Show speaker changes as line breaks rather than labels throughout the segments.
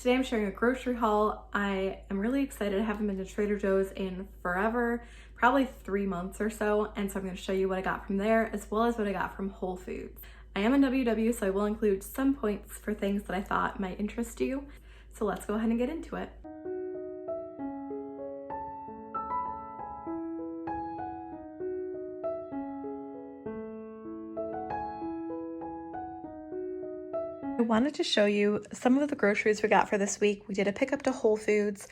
Today I'm sharing a grocery haul. I am really excited. I haven't been to Trader Joe's in forever, probably 3 months or so. And so I'm going to show you what I got from there as well as what I got from Whole Foods. I am in WW, so I will include some points for things that I thought might interest you. So let's go ahead and get into it. I wanted to show you some of the groceries we got for this week. We did a pickup to Whole Foods,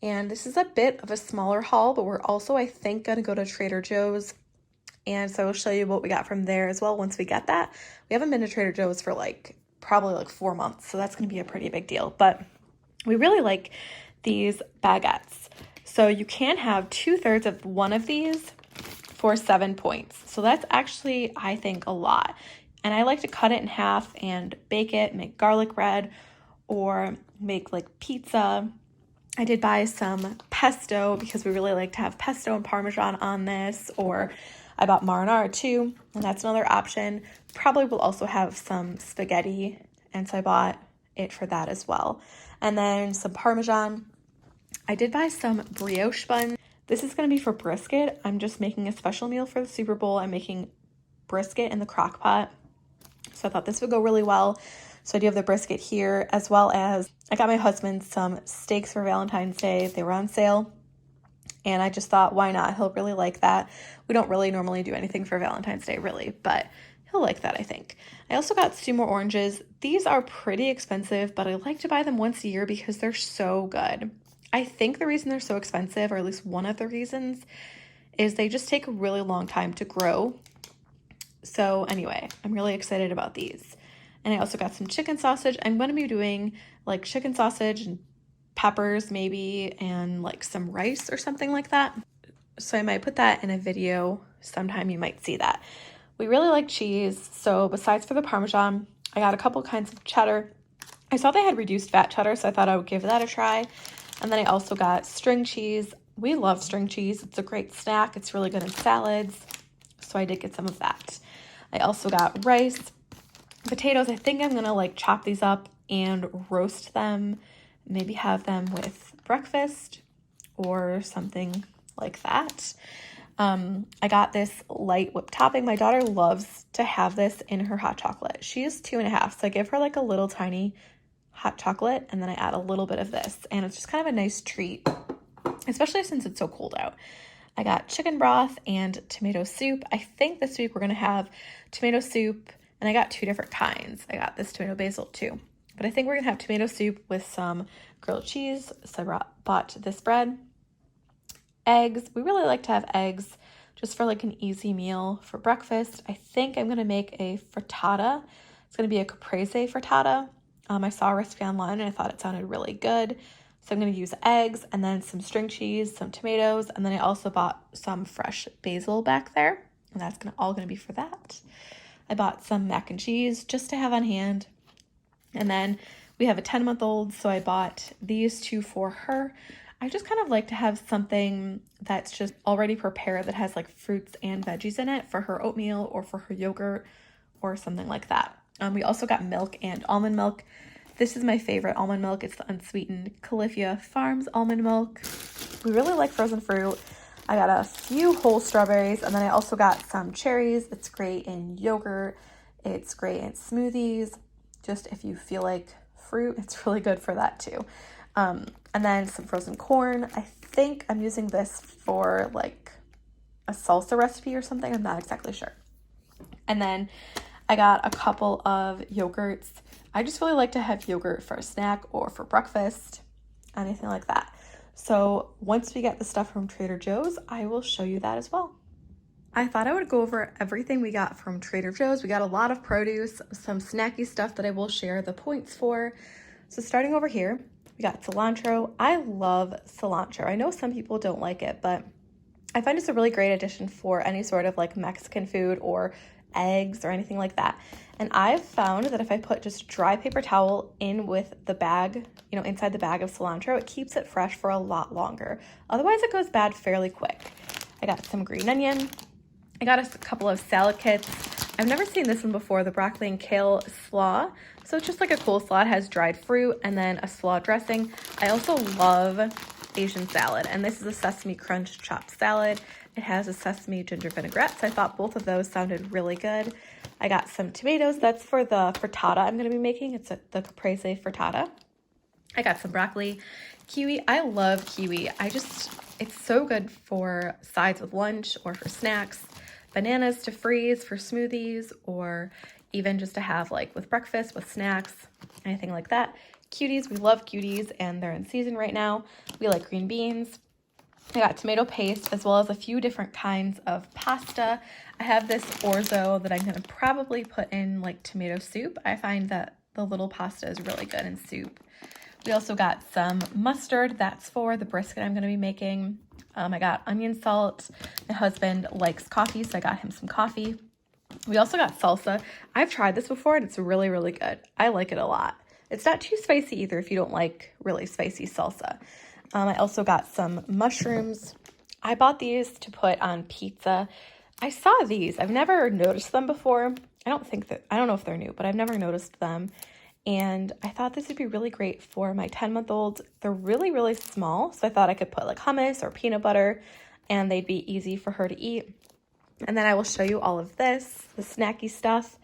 and this is a bit of a smaller haul, but we're also, I think, going to go to Trader Joe's. And so I'll show you what we got from there as well once we get that. We haven't been to Trader Joe's for probably 4 months, so that's going to be a pretty big deal. But we really like these baguettes. So you can have 2/3 of one of these for 7 points. So that's actually, I think, a lot. And I like to cut it in half and bake it, make garlic bread, or make like pizza. I did buy some pesto because we really like to have pesto and Parmesan on this, or I bought marinara too, and that's another option. Probably will also have some spaghetti, and so I bought it for that as well. And then some Parmesan. I did buy some brioche buns. This is going to be for brisket. I'm just making a special meal for the Super Bowl. I'm making brisket in the crock pot. So I thought this would go really well. So I do have the brisket here, as well as I got my husband some steaks for Valentine's Day. They were on sale. And I just thought, why not? He'll really like that. We don't really normally do anything for Valentine's Day, really, but he'll like that, I think. I also got 2 more oranges. These are pretty expensive, but I like to buy them once a year because they're so good. I think the reason they're so expensive, or at least one of the reasons, is they just take a really long time to grow. So anyway, I'm really excited about these. And I also got some chicken sausage. I'm going to be doing like chicken sausage and peppers maybe, and like some rice or something like that. So I might put that in a video sometime. You might see that. We really like cheese. So besides for the Parmesan, I got a couple kinds of cheddar. I saw they had reduced fat cheddar, so I thought I would give that a try. And then I also got string cheese. We love string cheese. It's a great snack. It's really good in salads. So I did get some of that. I also got rice, potatoes. I think I'm going to like chop these up and roast them, maybe have them with breakfast or something like that. I got this light whipped topping. My daughter loves to have this in her hot chocolate. She is 2.5, so I give her like a little tiny hot chocolate, and then I add a little bit of this, and it's just kind of a nice treat, especially since it's so cold out. I got chicken broth and tomato soup. I think this week we're going to have tomato soup, and I got 2 different kinds. I got this tomato basil too, but I think we're going to have tomato soup with some grilled cheese. So I bought this bread. Eggs. We really like to have eggs just for like an easy meal for breakfast. I think I'm going to make a frittata. It's going to be a caprese frittata. I saw a recipe online and I thought it sounded really good. So I'm going to use eggs and then some string cheese, some tomatoes, and then I also bought some fresh basil back there, and that's all going to be for that. I bought some mac and cheese just to have on hand. And then we have a 10-month-old, so I bought these 2 for her. I just kind of like to have something that's just already prepared that has like fruits and veggies in it for her oatmeal or for her yogurt or something like that. We also got milk and almond milk. This is my favorite almond milk. It's the unsweetened Califia Farms almond milk. We really like frozen fruit. I got a few whole strawberries, and then I also got some cherries. It's great in yogurt. It's great in smoothies. Just if you feel like fruit, it's really good for that too. And then some frozen corn. I think I'm using this for like a salsa recipe or something. I'm not exactly sure. And then I got a couple of yogurts. I just really like to have yogurt for a snack or for breakfast, anything like that. So once we get the stuff from Trader Joe's, I will show you that as well. I thought I would go over everything we got from Trader Joe's. We got a lot of produce, some snacky stuff that I will share the points for. So starting over here, we got cilantro. I love cilantro. I know some people don't like it, but I find it's a really great addition for any sort of like Mexican food or eggs or anything like that. And I've found that if I put just dry paper towel in with the bag, inside the bag of cilantro, it keeps it fresh for a lot longer. Otherwise, it goes bad fairly quick. I got some green onion. I got a couple of salad kits. I've never seen this one before, the broccoli and kale slaw. So it's just like a coleslaw. It has dried fruit and then a slaw dressing. I also love Asian salad, and this is a sesame crunch chopped salad. It has a sesame ginger vinaigrette, so I thought both of those sounded really good. I got some tomatoes. That's for the frittata I'm going to be making. It's the caprese frittata. I got some broccoli, kiwi. I love kiwi. It's so good for sides with lunch or for snacks. Bananas to freeze for smoothies, or even just to have like with breakfast, with snacks, anything like that. Cuties, we love cuties, and they're in season right now. We like green beans. I got tomato paste as well as a few different kinds of pasta. I have this orzo that I'm going to probably put in like tomato soup. I find that the little pasta is really good in soup. We also got some mustard. That's for the brisket I'm going to be making. I got onion salt. My husband likes coffee, so I got him some coffee. We also got salsa. I've tried this before, and it's really, really good. I like it a lot. It's not too spicy either if you don't like really spicy salsa. I also got some mushrooms. I bought these to put on pizza. I saw these. I've never noticed them before. I don't know if they're new, but I've never noticed them. And I thought this would be really great for my 10-month-old. They're really, really small, so I thought I could put like hummus or peanut butter, and they'd be easy for her to eat. And then I will show you all of this, the snacky stuff.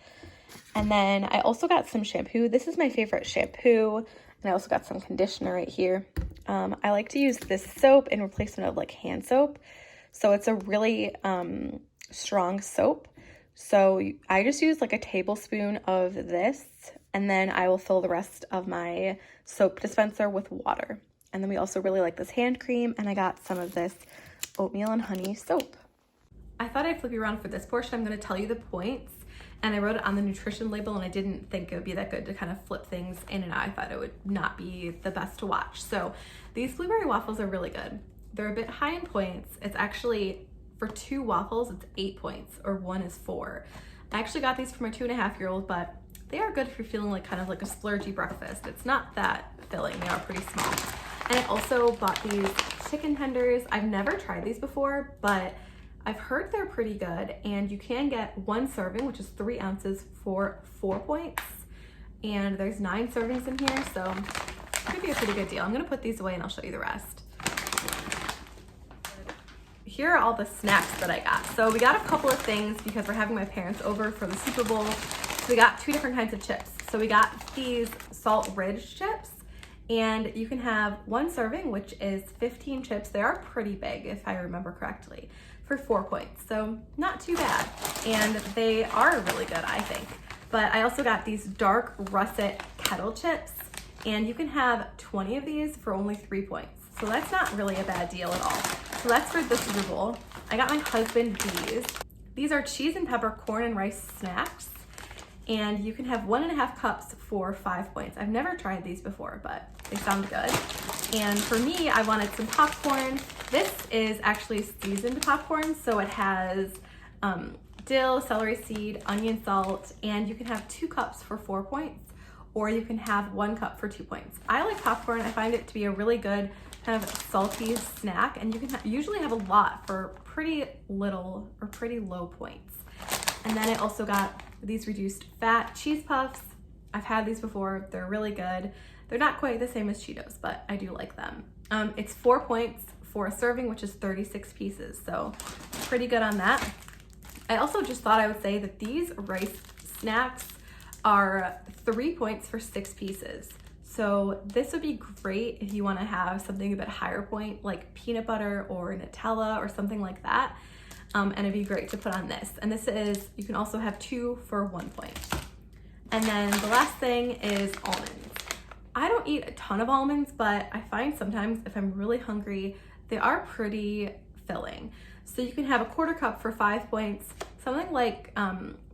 And then I also got some shampoo. This is my favorite shampoo. And I also got some conditioner right here. I like to use this soap in replacement of like hand soap. So it's a really strong soap. So I just use like a tablespoon of this, and then I will fill the rest of my soap dispenser with water. And then we also really like this hand cream, and I got some of this oatmeal and honey soap. I thought I'd flip you around for this portion. I'm going to tell you the points, and I wrote it on the nutrition label, and I didn't think it would be that good to kind of flip things in and out. I thought it would not be the best to watch. So these blueberry waffles are really good. They're a bit high in points. It's actually, for 2 waffles, it's 8 points, or 1 is 4. I actually got these for my 2.5-year-old, but they are good if you're feeling like kind of like a splurgy breakfast. It's not that filling. They are pretty small. And I also bought these chicken tenders. I've never tried these before, but I've heard they're pretty good, and you can get 1 serving, which is 3 ounces, for 4 points. And there's 9 servings in here, so it could be a pretty good deal. I'm gonna put these away and I'll show you the rest. Here are all the snacks that I got. So we got a couple of things because we're having my parents over for the Super Bowl. So we got 2 different kinds of chips. So we got these Salt Ridge chips, and you can have 1 serving, which is 15 chips. They are pretty big, if I remember correctly, for 4 points. So not too bad. And they are really good, I think. But I also got these dark russet kettle chips, and you can have 20 of these for only 3 points. So that's not really a bad deal at all. So that's for the Super Bowl. I got my husband these. These are cheese and pepper corn and rice snacks, and you can have 1.5 cups for 5 points. I've never tried these before, but they sound good. And for me, I wanted some popcorn. This is actually seasoned popcorn, so it has dill, celery seed, onion salt, and you can have 2 cups for 4 points, or you can have 1 cup for 2 points. I like popcorn. I find it to be a really good kind of salty snack, and you can usually have a lot for pretty little or pretty low points. And then I also got these reduced fat cheese puffs. I've had these before. They're really good. They're not quite the same as Cheetos, but I do like them. It's 4 points for a serving, which is 36 pieces, so pretty good on that. I also just thought I would say that these rice snacks are 3 points for 6 pieces. So this would be great if you want to have something a bit higher point, like peanut butter or Nutella or something like that. And it'd be great to put on this. And this is, you can also have 2 for 1 point. And then the last thing is almonds. I don't eat a ton of almonds, but I find sometimes if I'm really hungry, they are pretty filling. So you can have a 1/4 cup for 5 points. Something like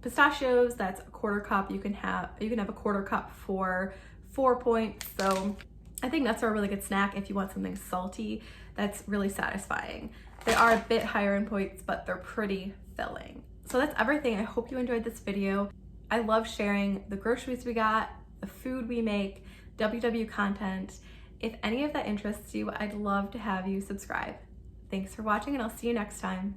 pistachios, that's a 1/4 cup. You can have a 1/4 cup for 4 points. So I think that's a really good snack if you want something salty that's really satisfying. They are a bit higher in points, but they're pretty filling. So that's everything. I hope you enjoyed this video. I love sharing the groceries we got, the food we make, WW content. If any of that interests you, I'd love to have you subscribe. Thanks for watching, and I'll see you next time.